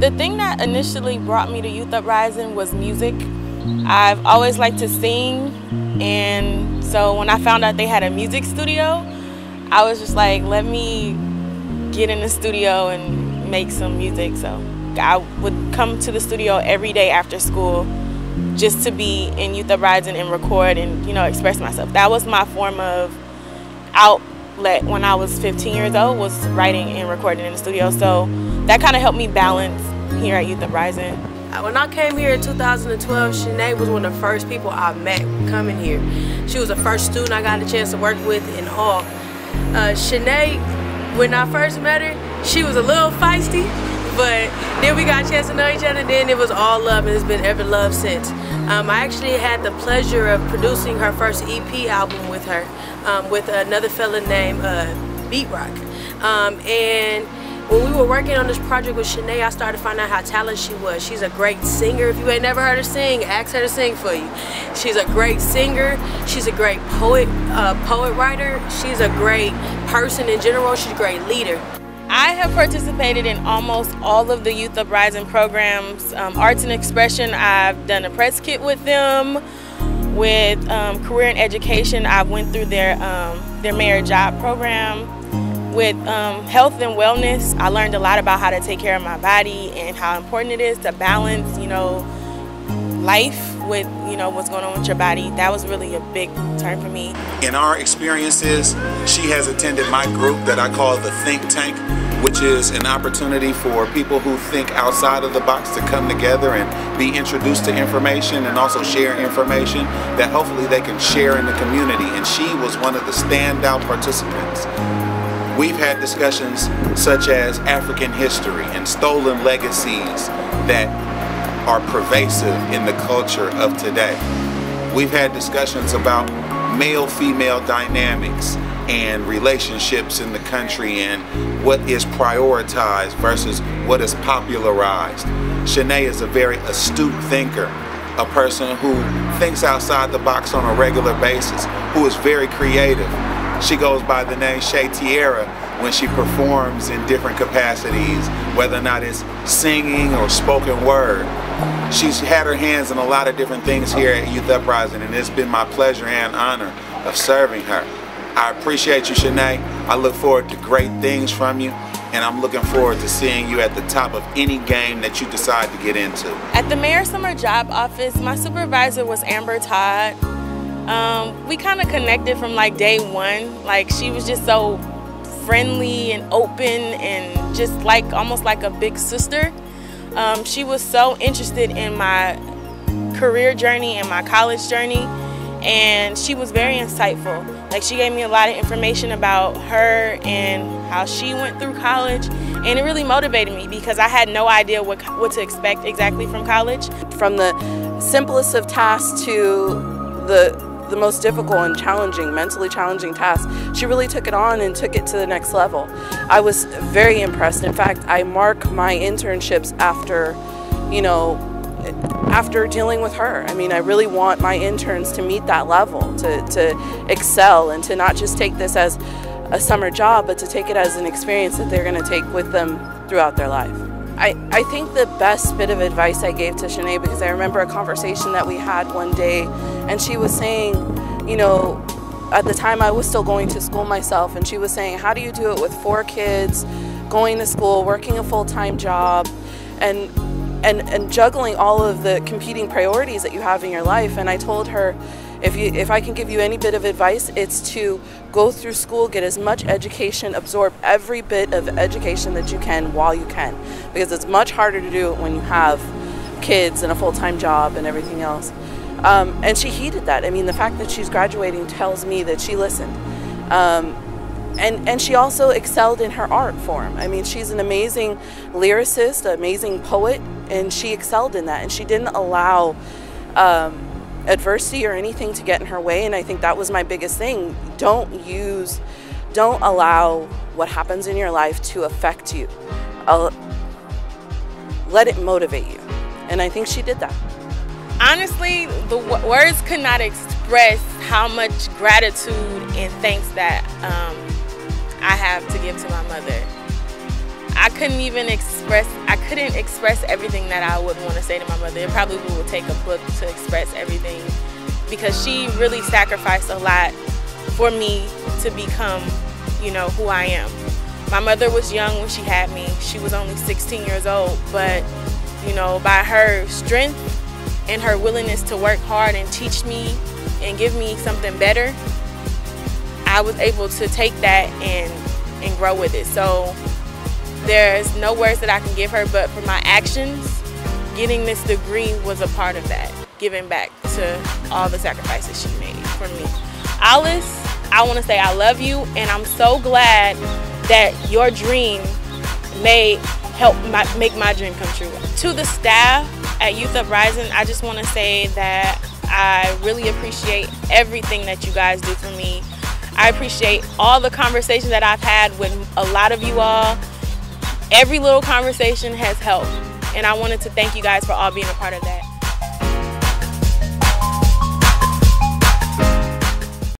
The thing that initially brought me to Youth Uprising was music. I've always liked to sing, and so when I found out they had a music studio, I was just like, let me get in the studio and make some music. So I would come to the studio every day after school just to be in Youth Uprising and record and, express myself. That was my form of outlet when I was 15 years old, was writing and recording in the studio. So that kind of helped me balance here at Youth Uprising. When I came here in 2012, Shanae was one of the first people I met coming here. She was the first student I got a chance to work with in Hall. Shanae, when I first met her, she was a little feisty, but then we got a chance to know each other, then it was all love, and it's been ever love since. I actually had the pleasure of producing her first EP album with her, with another fella named Beat Rock. And when we were working on this project with Shanae, I started to find out how talented she was. She's a great singer. If you ain't never heard her sing, ask her to sing for you. She's a great singer. She's a great poet writer. She's a great person in general. She's a great leader. I have participated in almost all of the Youth Uprising programs. Arts and Expression, I've done a press kit with them. With Career and Education, I went through their merit job program. With health and wellness, I learned a lot about how to take care of my body and how important it is to balance, life with, what's going on with your body. That was really a big turn for me. In our experiences, she has attended my group that I call the Think Tank, which is an opportunity for people who think outside of the box to come together and be introduced to information and also share information that hopefully they can share in the community. And she was one of the standout participants. We've had discussions such as African history and stolen legacies that are pervasive in the culture of today. We've had discussions about male-female dynamics and relationships in the country and what is prioritized versus what is popularized. Shanae is a very astute thinker, a person who thinks outside the box on a regular basis, who is very creative. She goes by the name Shay Tierra when she performs in different capacities, whether or not it's singing or spoken word. She's had her hands in a lot of different things here at Youth Uprising, and it's been my pleasure and honor of serving her. I appreciate you, Shanae. I look forward to great things from you, and I'm looking forward to seeing you at the top of any game that you decide to get into. At the Mayor's Summer Job Office, my supervisor was Amber Todd. We kind of connected from like day one. Like, she was just so friendly and open and just like almost like a big sister. She was so interested in my career journey and my college journey, and she was very insightful. Like, she gave me a lot of information about her and how she went through college, and it really motivated me because I had no idea what to expect exactly from college. From the simplest of tasks to the most difficult and challenging, mentally challenging tasks, she really took it on and took it to the next level. I was very impressed. In fact, I mark my internships after, after dealing with her. I mean, I really want my interns to meet that level, to excel, and to not just take this as a summer job, but to take it as an experience that they're going to take with them throughout their life. I think the best bit of advice I gave to Shanae, because I remember a conversation that we had one day, and she was saying, at the time I was still going to school myself, and she was saying, how do you do it with 4 kids, going to school, working a full-time job, and juggling all of the competing priorities that you have in your life? And I told her, if I can give you any bit of advice, it's to go through school, get as much education, absorb every bit of education that you can while you can, because it's much harder to do it when you have kids and a full-time job and everything else. And she heeded that. I mean, the fact that she's graduating tells me that she listened. And she also excelled in her art form. I mean, she's an amazing lyricist, an amazing poet, and she excelled in that. And she didn't allow adversity or anything to get in her way, and I think that was my biggest thing. Don't allow what happens in your life to affect you. Let it motivate you, and I think she did that. Honestly, the words could not express how much gratitude and thanks that I have to give to my mother. I couldn't express everything that I would want to say to my mother. It probably would take a book to express everything, because she really sacrificed a lot for me to become, you know, who I am. My mother was young when she had me. She was only 16 years old, but, you know, by her strength and her willingness to work hard and teach me and give me something better, I was able to take that and grow with it. So there's no words that I can give her, but for my actions, getting this degree was a part of that, giving back to all the sacrifices she made for me. Alice, I want to say I love you, and I'm so glad that your dream may help make my dream come true. To the staff at Youth Uprising, I just want to say that I really appreciate everything that you guys do for me. I appreciate all the conversations that I've had with a lot of you all. Every little conversation has helped, and I wanted to thank you guys for all being a part of that.